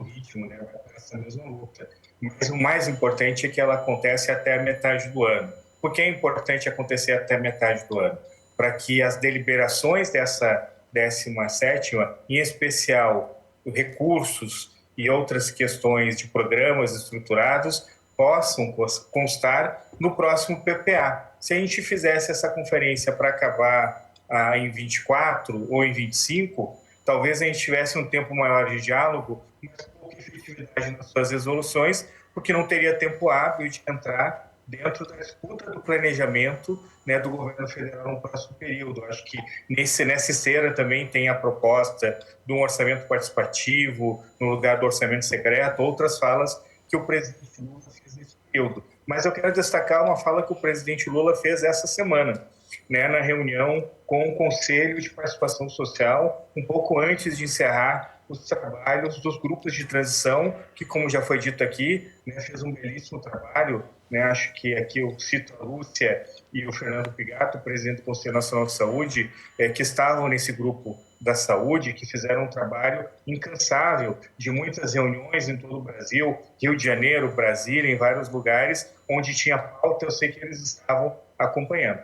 ritmo, né? Vai nessa mesma luta. Mas o mais importante é que ela acontece até a metade do ano. Por que é importante acontecer até a metade do ano? Para que as deliberações dessa 17ª, em especial recursos e outras questões de programas estruturados, possam constar no próximo PPA. Se a gente fizesse essa conferência para acabar em 24 ou em 25, talvez a gente tivesse um tempo maior de diálogo, mas pouca efetividade nas suas resoluções, porque não teria tempo hábil de entrar dentro da escuta do planejamento, né, do governo federal no próximo período. Acho que nessa esteira também tem a proposta de um orçamento participativo, no lugar do orçamento secreto, outras falas que o presidente Lula fez nesse período. Mas eu quero destacar uma fala que o presidente Lula fez essa semana, né, na reunião com o Conselho de Participação Social, um pouco antes de encerrar os trabalhos dos grupos de transição, que, como já foi dito aqui, né, fez um belíssimo trabalho, né, acho que aqui eu cito a Lúcia e o Fernando Pigato, presidente do Conselho Nacional de Saúde, que estavam nesse grupo da saúde, que fizeram um trabalho incansável de muitas reuniões em todo o Brasil, Rio de Janeiro, Brasília, em vários lugares, onde tinha pauta, eu sei que eles estavam acompanhando.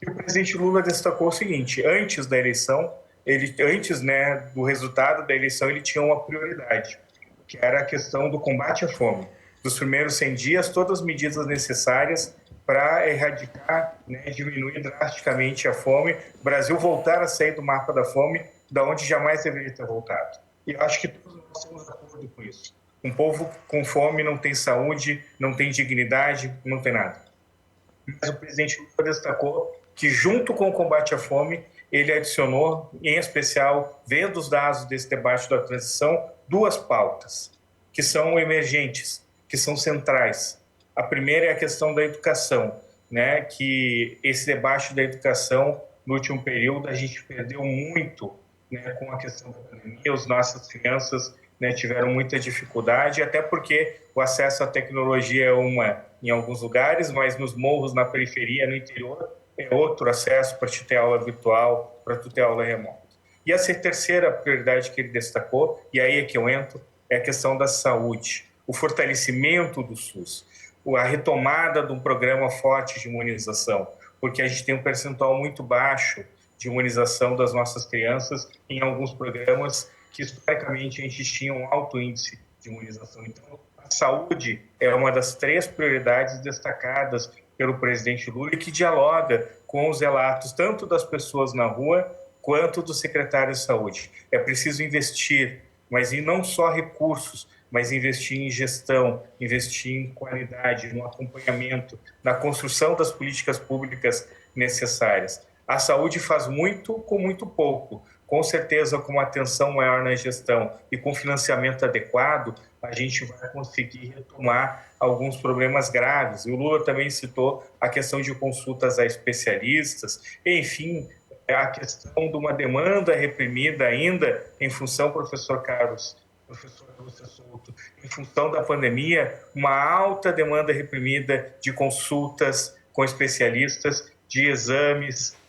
E o presidente Lula destacou o seguinte: antes da eleição, né, do resultado da eleição, ele tinha uma prioridade, que era a questão do combate à fome. Dos primeiros 100 dias, todas as medidas necessárias para erradicar, né, diminuir drasticamente a fome, o Brasil voltar a sair do mapa da fome, da onde jamais deveria ter voltado. E eu acho que todos nós estamos de acordo com isso. Um povo com fome não tem saúde, não tem dignidade, não tem nada. Mas o presidente Lula destacou que, junto com o combate à fome, ele adicionou, em especial, vendo os dados desse debate da transição, 2 pautas, que são emergentes, que são centrais. A primeira é a questão da educação, né? Que esse debate da educação, no último período, a gente perdeu muito, né, com a questão da pandemia. As nossas crianças, né, tiveram muita dificuldade, até porque o acesso à tecnologia é em alguns lugares, mas nos morros, na periferia, no interior, é outro acesso para tu ter aula virtual, para tu ter aula remota. E essa terceira prioridade que ele destacou, e aí é que eu entro, é a questão da saúde, o fortalecimento do SUS, a retomada de um programa forte de imunização, porque a gente tem um percentual muito baixo de imunização das nossas crianças em alguns programas que, historicamente, a gente tinha um alto índice de imunização. Então, a saúde é uma das 3 prioridades destacadas pelo presidente Lula e que dialoga com os relatos tanto das pessoas na rua quanto do secretário de saúde. É preciso investir, mas em não só recursos, mas investir em gestão, investir em qualidade, no acompanhamento, na construção das políticas públicas necessárias. A saúde faz muito com muito pouco. Com certeza, com uma atenção maior na gestão e com financiamento adequado, a gente vai conseguir retomar alguns problemas graves. E o Lula também citou a questão de consultas a especialistas, enfim, a questão de uma demanda reprimida ainda em função, professor Lúcia Souto, em função da pandemia, uma alta demanda reprimida de consultas com especialistas, de exames,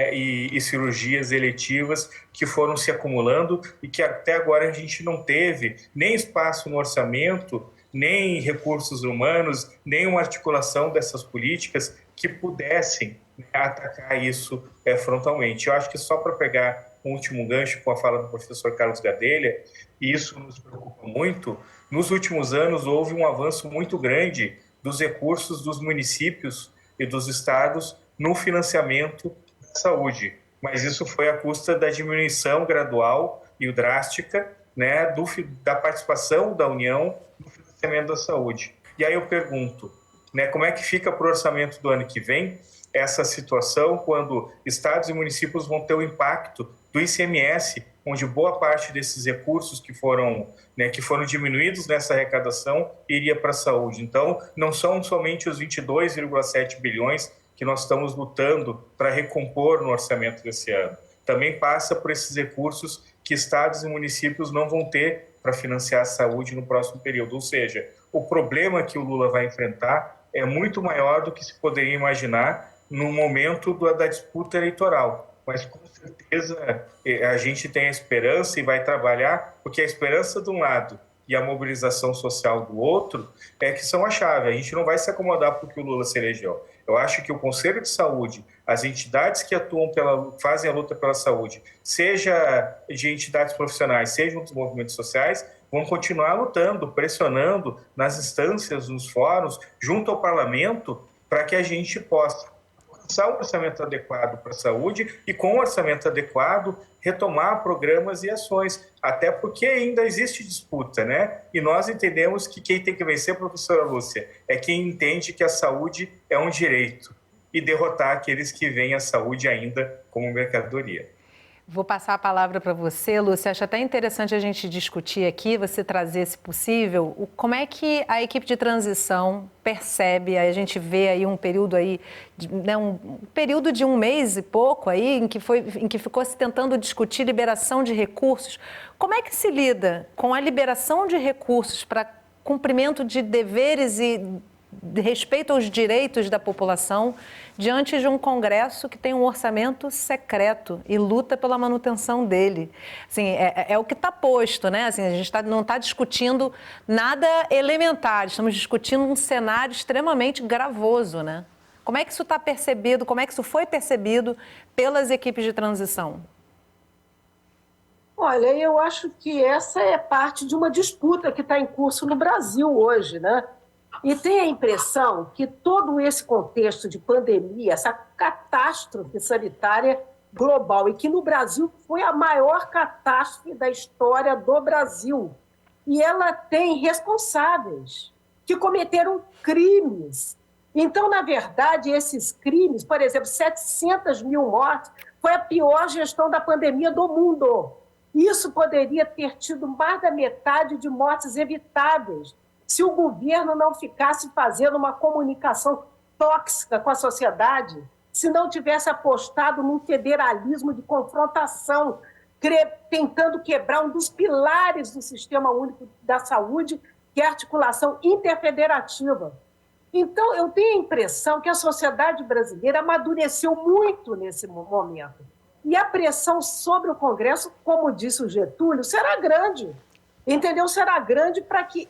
e cirurgias eletivas que foram se acumulando e que até agora a gente não teve nem espaço no orçamento, nem recursos humanos, nem uma articulação dessas políticas que pudessem, né, atacar isso frontalmente. Eu acho que só para pegar um último gancho com a fala do professor Carlos Gadelha, e isso nos preocupa muito, nos últimos anos houve um avanço muito grande dos recursos dos municípios e dos estados no financiamento da saúde, mas isso foi à custa da diminuição gradual e drástica, né, da participação da União no financiamento da saúde. E aí eu pergunto, né, como é que fica para o orçamento do ano que vem essa situação quando estados e municípios vão ter o impacto do ICMS, onde boa parte desses recursos que foram diminuídos nessa arrecadação iria para a saúde. Então, não são somente os 22,7 bilhões que nós estamos lutando para recompor no orçamento desse ano. Também passa por esses recursos que estados e municípios não vão ter para financiar a saúde no próximo período. Ou seja, o problema que o Lula vai enfrentar é muito maior do que se poderia imaginar no momento da disputa eleitoral. Mas, com certeza, a gente tem a esperança e vai trabalhar, porque a esperança de um lado e a mobilização social do outro é que são a chave. A gente não vai se acomodar porque o Lula se elegeu. Eu acho que o Conselho de Saúde, as entidades que atuam fazem a luta pela saúde, seja de entidades profissionais, sejam dos movimentos sociais, vão continuar lutando, pressionando nas instâncias, nos fóruns, junto ao parlamento, para que a gente possa alcançar um orçamento adequado para a saúde e, com o orçamento adequado, retomar programas e ações, até porque ainda existe disputa, né? E nós entendemos que quem tem que vencer, professora Lúcia, é quem entende que a saúde é um direito e derrotar aqueles que veem a saúde ainda como mercadoria. Vou passar a palavra para você, Lúcia. Acho até interessante a gente discutir aqui, você trazer, se possível, como é que a equipe de transição percebe, a gente vê aí um período aí, um período de um mês e pouco aí, em que ficou se tentando discutir liberação de recursos. Como é que se lida com a liberação de recursos para cumprimento de deveres e de respeito aos direitos da população diante de um Congresso que tem um orçamento secreto e luta pela manutenção dele? Assim, é o que está posto, né? Assim, a gente não está discutindo nada elementar, estamos discutindo um cenário extremamente gravoso, né? Como é que isso está percebido, como é que isso foi percebido pelas equipes de transição? Olha, eu acho que essa é parte de uma disputa que está em curso no Brasil hoje, né? E tem a impressão que todo esse contexto de pandemia, essa catástrofe sanitária global, e que no Brasil foi a maior catástrofe da história do Brasil, e ela tem responsáveis que cometeram crimes. Então, na verdade, esses crimes, por exemplo, 700 mil mortes, foi a pior gestão da pandemia do mundo. Isso poderia ter tido mais da metade de mortes evitáveis se o governo não ficasse fazendo uma comunicação tóxica com a sociedade, se não tivesse apostado num federalismo de confrontação, tentando quebrar um dos pilares do Sistema Único da Saúde, que é a articulação interfederativa. Então, eu tenho a impressão que a sociedade brasileira amadureceu muito nesse momento. E a pressão sobre o Congresso, como disse o Getúlio, será grande. Entendeu? Será grande para que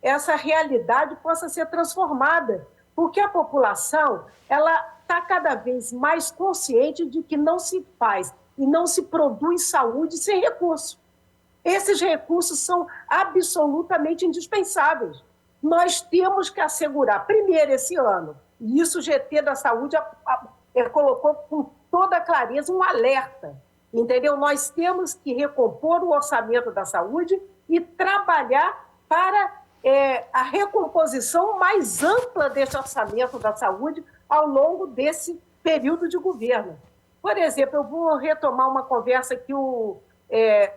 essa realidade possa ser transformada, porque a população ela está cada vez mais consciente de que não se faz e não se produz saúde sem recursos. Esses recursos são absolutamente indispensáveis. Nós temos que assegurar, primeiro, esse ano, e isso o GT da Saúde colocou com toda clareza um alerta, entendeu? Nós temos que recompor o orçamento da saúde e trabalhar para a recomposição mais ampla desse orçamento da saúde ao longo desse período de governo. Por exemplo, eu vou retomar uma conversa que o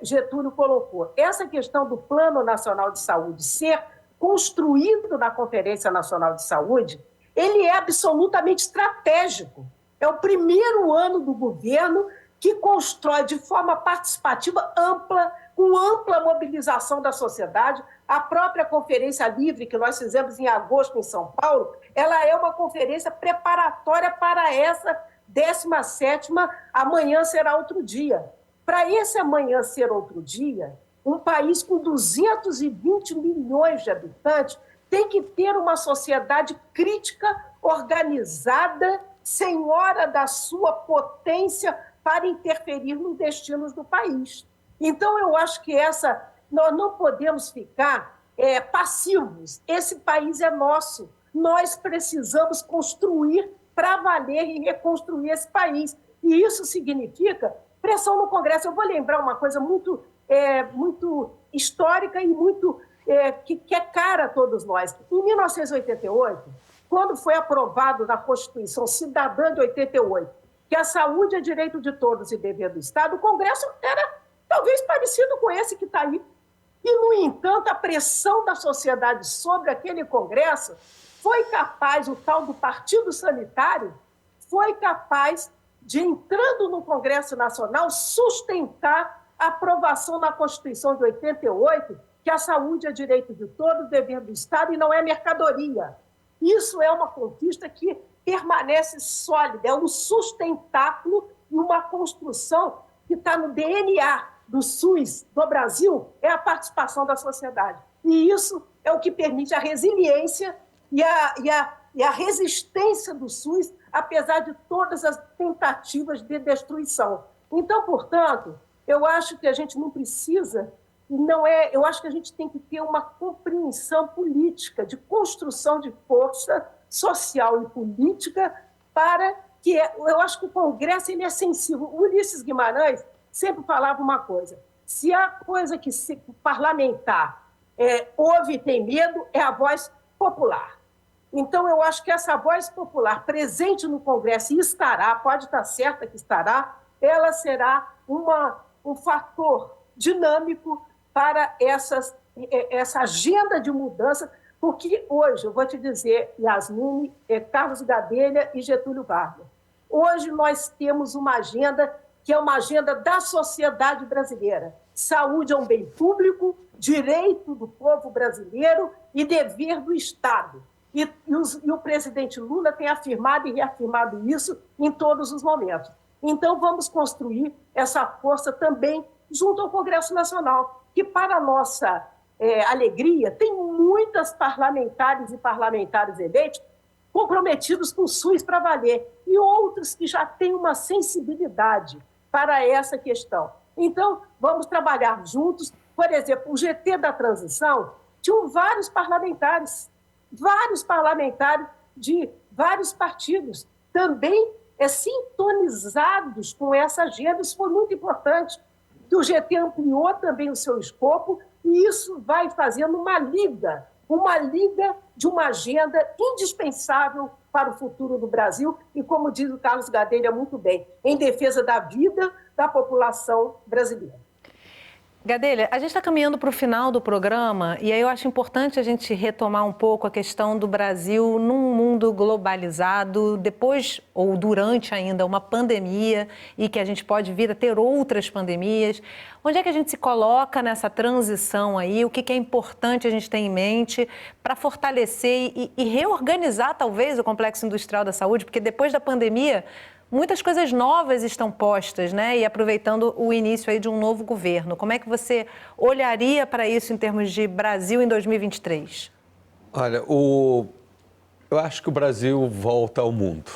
Getúlio colocou. Essa questão do Plano Nacional de Saúde ser construído na Conferência Nacional de Saúde, ele é absolutamente estratégico. É o primeiro ano do governo que constrói de forma participativa ampla, com ampla mobilização da sociedade. A própria Conferência Livre, que nós fizemos em agosto em São Paulo, ela é uma conferência preparatória para essa 17ª Amanhã Será Outro Dia. Para esse amanhã ser outro dia, um país com 220 milhões de habitantes tem que ter uma sociedade crítica, organizada, senhora da sua potência para interferir nos destinos do país. Então, eu acho que nós não podemos ficar passivos. Esse país é nosso. Nós precisamos construir para valer e reconstruir esse país. E isso significa pressão no Congresso. Eu vou lembrar uma coisa muito histórica e muito que é cara a todos nós. Em 1988, quando foi aprovado na Constituição Cidadã de 88, que a saúde é direito de todos e dever do Estado, o Congresso era talvez parecido com esse que está aí. E, no entanto, a pressão da sociedade sobre aquele Congresso foi capaz, o tal do Partido Sanitário, foi capaz de, entrando no Congresso Nacional, sustentar a aprovação na Constituição de 88, que a saúde é direito de todos, dever do Estado e não é mercadoria. Isso é uma conquista que permanece sólida, é um sustentáculo e uma construção que está no DNA do SUS do Brasil, é a participação da sociedade. E isso é o que permite a resiliência e a resistência do SUS, apesar de todas as tentativas de destruição. Então, portanto, eu acho que a gente não precisa, eu acho que a gente tem que ter uma compreensão política, de construção de força social e política para que... Eu acho que o Congresso ele é sensível. O Ulisses Guimarães sempre falava uma coisa: se há coisa que o parlamentar ouve e tem medo, é a voz popular. Então, eu acho que essa voz popular presente no Congresso, e estará, pode estar certa que estará, ela será um fator dinâmico para essa agenda de mudança, porque hoje, eu vou te dizer, Yasmine, Carlos Gadelha e Getúlio Vargas, hoje nós temos uma agenda que é uma agenda da sociedade brasileira. Saúde é um bem público, direito do povo brasileiro e dever do Estado. E o presidente Lula tem afirmado e reafirmado isso em todos os momentos. Então, vamos construir essa força também junto ao Congresso Nacional, que, para a nossa alegria, tem muitas parlamentares e parlamentares eleitos comprometidos com o SUS para valer, e outros que já têm uma sensibilidade para essa questão. Então, vamos trabalhar juntos. Por exemplo, o GT da transição tinham vários parlamentares de vários partidos, também sintonizados com essa agenda. Isso foi muito importante. O GT ampliou também o seu escopo e isso vai fazendo uma liga de uma agenda indispensável para o futuro do Brasil e, como diz o Carlos Gadelha muito bem, em defesa da vida da população brasileira. Gadelha, a gente está caminhando para o final do programa e aí eu acho importante a gente retomar um pouco a questão do Brasil num mundo globalizado, depois ou durante ainda uma pandemia e que a gente pode vir a ter outras pandemias. Onde é que a gente se coloca nessa transição aí? O que é importante a gente ter em mente para fortalecer e reorganizar talvez o complexo industrial da saúde? Porque depois da pandemia, muitas coisas novas estão postas, né? E aproveitando o início aí de um novo governo. Como é que você olharia para isso em termos de Brasil em 2023? Olha, eu acho que o Brasil volta ao mundo,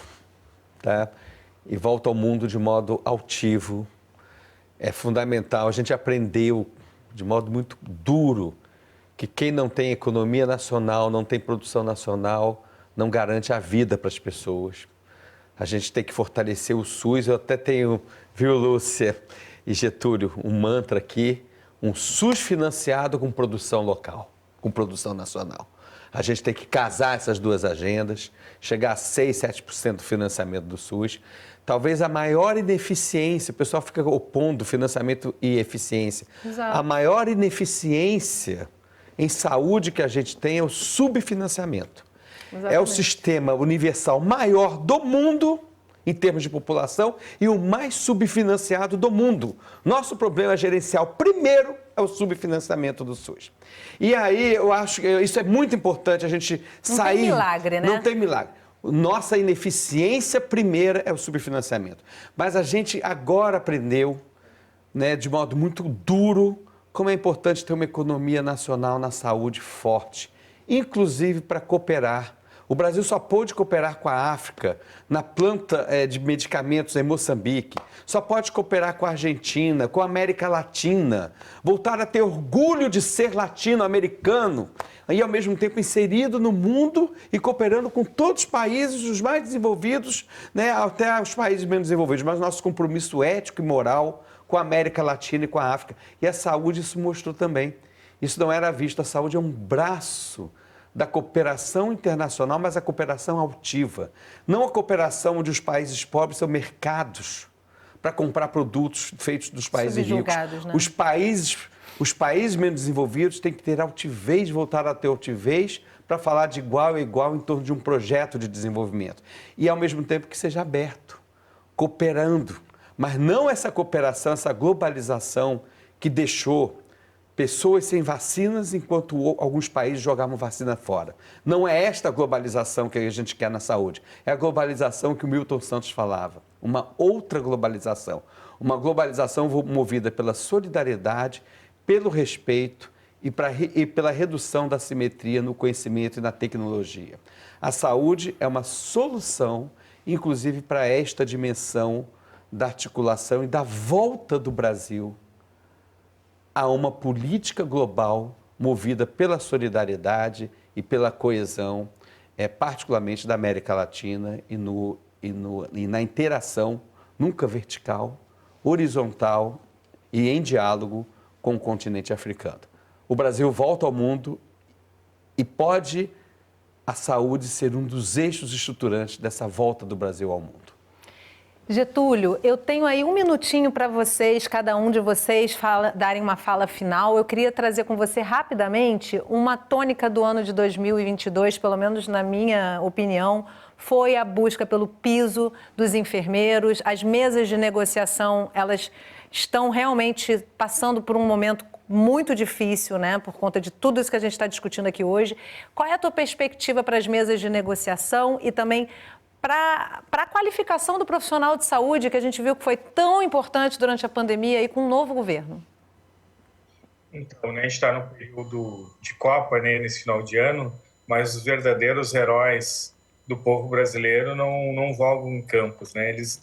tá? E volta ao mundo de modo altivo. É fundamental. A gente aprendeu de modo muito duro que quem não tem economia nacional, não tem produção nacional, não garante a vida para as pessoas. A gente tem que fortalecer o SUS. Eu até tenho, viu, Lúcia e Getúlio, um mantra aqui, um SUS financiado com produção local, com produção nacional. A gente tem que casar essas duas agendas, chegar a 6%, 7% do financiamento do SUS. Talvez a maior ineficiência, o pessoal fica opondo financiamento e eficiência. Exato. A maior ineficiência em saúde que a gente tem é o subfinanciamento. Exatamente. É o sistema universal maior do mundo, em termos de população, e o mais subfinanciado do mundo. Nosso problema gerencial, primeiro, é o subfinanciamento do SUS. E aí, eu acho que isso é muito importante, a gente sair... Não tem milagre, né? Não tem milagre. Nossa ineficiência primeira é o subfinanciamento. Mas a gente agora aprendeu, né, de modo muito duro, como é importante ter uma economia nacional na saúde forte, inclusive para cooperar. O Brasil só pôde cooperar com a África na planta de medicamentos em Moçambique, só pode cooperar com a Argentina, com a América Latina, voltar a ter orgulho de ser latino-americano e, ao mesmo tempo, inserido no mundo e cooperando com todos os países, os mais desenvolvidos, né, até os países menos desenvolvidos, mas nosso compromisso ético e moral com a América Latina e com a África. E a saúde isso mostrou também. Isso não era visto, a saúde é um braço da cooperação internacional, mas a cooperação altiva. Não a cooperação onde os países pobres são mercados para comprar produtos feitos dos países ricos. Né? Os países menos desenvolvidos têm que ter altivez, voltar a ter altivez para falar de igual a igual em torno de um projeto de desenvolvimento. E, ao mesmo tempo, que seja aberto, cooperando. Mas não essa cooperação, essa globalização que deixou pessoas sem vacinas enquanto alguns países jogavam vacina fora. Não é esta globalização que a gente quer na saúde. É a globalização que o Milton Santos falava. Uma outra globalização. Uma globalização movida pela solidariedade, pelo respeito e pela redução da assimetria no conhecimento e na tecnologia. A saúde é uma solução, inclusive, para esta dimensão da articulação e da volta do Brasil a uma política global movida pela solidariedade e pela coesão, particularmente da América Latina e na interação, nunca vertical, horizontal e em diálogo com o continente africano. O Brasil volta ao mundo e pode a saúde ser um dos eixos estruturantes dessa volta do Brasil ao mundo. Getúlio, eu tenho aí um minutinho para vocês, cada um de vocês, darem uma fala final. Eu queria trazer com você rapidamente uma tônica do ano de 2022, pelo menos na minha opinião, foi a busca pelo piso dos enfermeiros. As mesas de negociação, elas estão realmente passando por um momento muito difícil, né, por conta de tudo isso que a gente está discutindo aqui hoje. Qual é a tua perspectiva para as mesas de negociação e também para a qualificação do profissional de saúde, que a gente viu que foi tão importante durante a pandemia e com o novo governo? Então, né, a gente está no período de Copa, né, nesse final de ano, mas os verdadeiros heróis do povo brasileiro não vogam em campos, né? Eles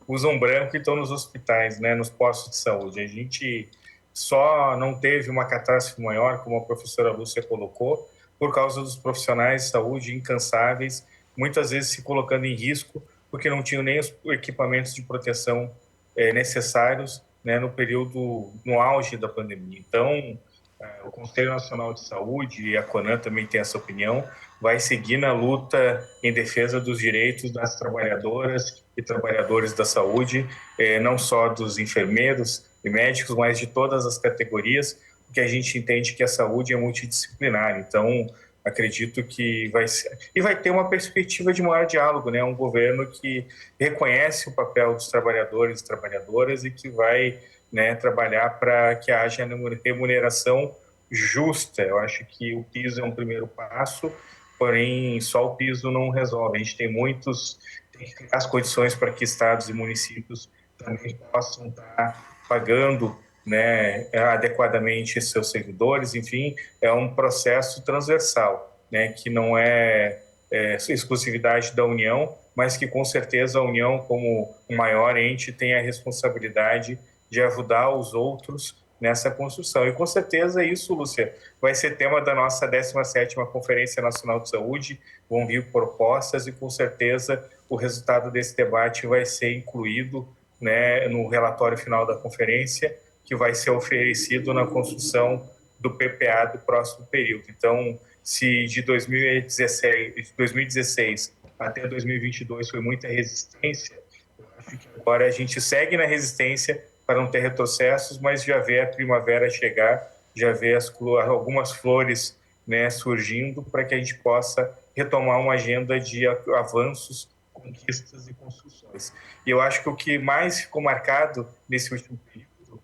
usam branco e estão nos hospitais, né, nos postos de saúde. A gente só não teve uma catástrofe maior, como a professora Lúcia colocou, por causa dos profissionais de saúde incansáveis, muitas vezes se colocando em risco, porque não tinham nem os equipamentos de proteção necessários, né, no auge da pandemia. Então, o Conselho Nacional de Saúde, e a CONAN também tem essa opinião, vai seguir na luta em defesa dos direitos das trabalhadoras e trabalhadores da saúde, não só dos enfermeiros e médicos, mas de todas as categorias, porque a gente entende que a saúde é multidisciplinar. Então, acredito que vai ser... E vai ter uma perspectiva de maior diálogo, né? Um governo que reconhece o papel dos trabalhadores e trabalhadoras e que vai, né, trabalhar para que haja remuneração justa. Eu acho que o piso é um primeiro passo, porém só o piso não resolve. A gente tem que criar as condições para que estados e municípios também possam estar pagando, né, adequadamente seus servidores. Enfim, é um processo transversal, né, que não é exclusividade da União, mas que com certeza a União, como o maior ente, tem a responsabilidade de ajudar os outros nessa construção. E com certeza isso, Lúcia, vai ser tema da nossa 17ª Conferência Nacional de Saúde, vão vir propostas e com certeza o resultado desse debate vai ser incluído, né, no relatório final da conferência, que vai ser oferecido na construção do PPA do próximo período. Então, se de 2016 até 2022 foi muita resistência, eu acho que agora a gente segue na resistência para não ter retrocessos, mas já vê a primavera chegar, já vê algumas flores, né, surgindo, para que a gente possa retomar uma agenda de avanços, conquistas e construções. E eu acho que o que mais ficou marcado nesse último período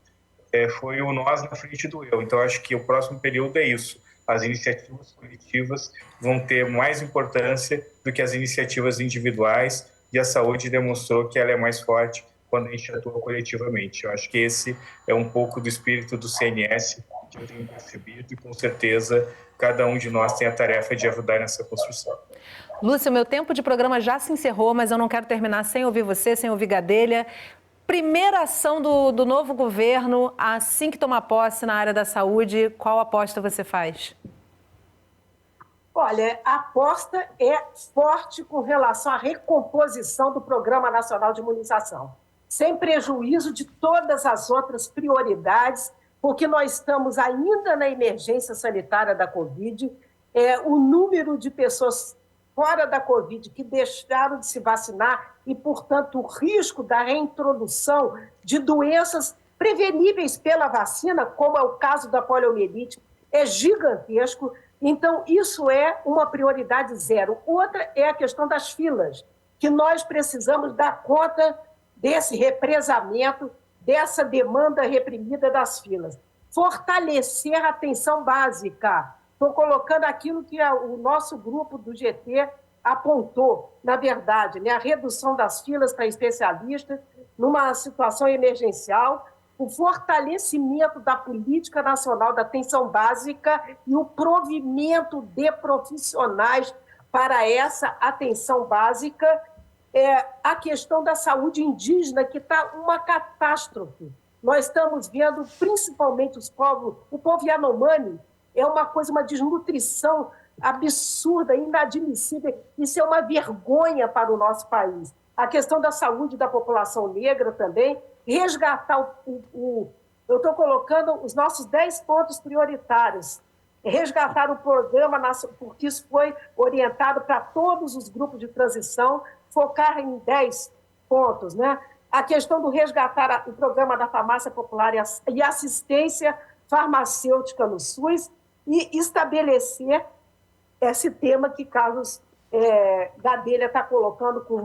foi o nós na frente do eu. Então, acho que o próximo período é isso. As iniciativas coletivas vão ter mais importância do que as iniciativas individuais, e a saúde demonstrou que ela é mais forte quando a gente atua coletivamente. Eu acho que esse é um pouco do espírito do CNS que eu tenho percebido, e com certeza cada um de nós tem a tarefa de ajudar nessa construção. Lúcia, meu tempo de programa já se encerrou, mas eu não quero terminar sem ouvir você, sem ouvir Gadelha. Primeira ação do novo governo, assim que tomar posse na área da saúde, qual aposta você faz? Olha, a aposta é forte com relação à recomposição do Programa Nacional de Imunização, sem prejuízo de todas as outras prioridades, porque nós estamos ainda na emergência sanitária da Covid, o número de pessoas fora da Covid que deixaram de se vacinar e, portanto, o risco da reintrodução de doenças preveníveis pela vacina, como é o caso da poliomielite, é gigantesco. Então, isso é uma prioridade zero. Outra é a questão das filas, que nós precisamos dar conta desse represamento, dessa demanda reprimida das filas. Fortalecer a atenção básica. Estou colocando aquilo que o nosso grupo do GT apontou, na verdade, né? A redução das filas para especialistas numa situação emergencial, o fortalecimento da política nacional da atenção básica e o provimento de profissionais para essa atenção básica, a questão da saúde indígena, que está uma catástrofe. Nós estamos vendo, principalmente o povo Yanomami, é uma coisa, uma desnutrição absurda, inadmissível. Isso é uma vergonha para o nosso país. A questão da saúde da população negra também, resgatar eu estou colocando os nossos 10 pontos prioritários, resgatar o programa, porque isso foi orientado para todos os grupos de transição, focar em 10 pontos, né? A questão do resgatar o programa da farmácia popular e assistência farmacêutica no SUS e estabelecer esse tema que Carlos Gadelha está colocando com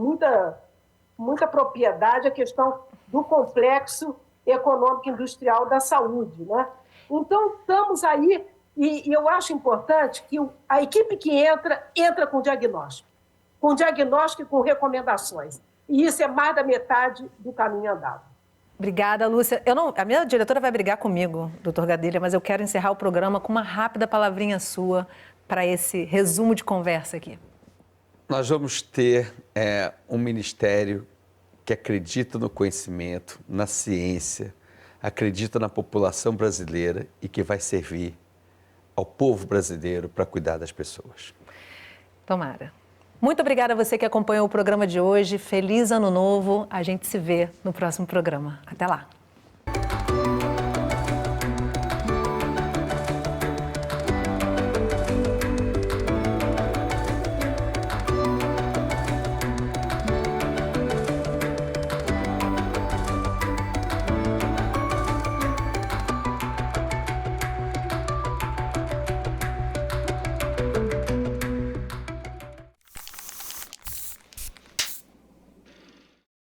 muita propriedade, a questão do complexo econômico industrial da saúde, né? Então, estamos aí, e eu acho importante que a equipe que entra com diagnóstico e com recomendações. E isso é mais da metade do caminho andado. Obrigada, Lúcia. A minha diretora vai brigar comigo, doutor Gadelha, mas eu quero encerrar o programa com uma rápida palavrinha sua para esse resumo de conversa aqui. Nós vamos ter um ministério que acredita no conhecimento, na ciência, acredita na população brasileira e que vai servir ao povo brasileiro para cuidar das pessoas. Tomara. Muito obrigada a você que acompanhou o programa de hoje. Feliz Ano Novo. A gente se vê no próximo programa. Até lá.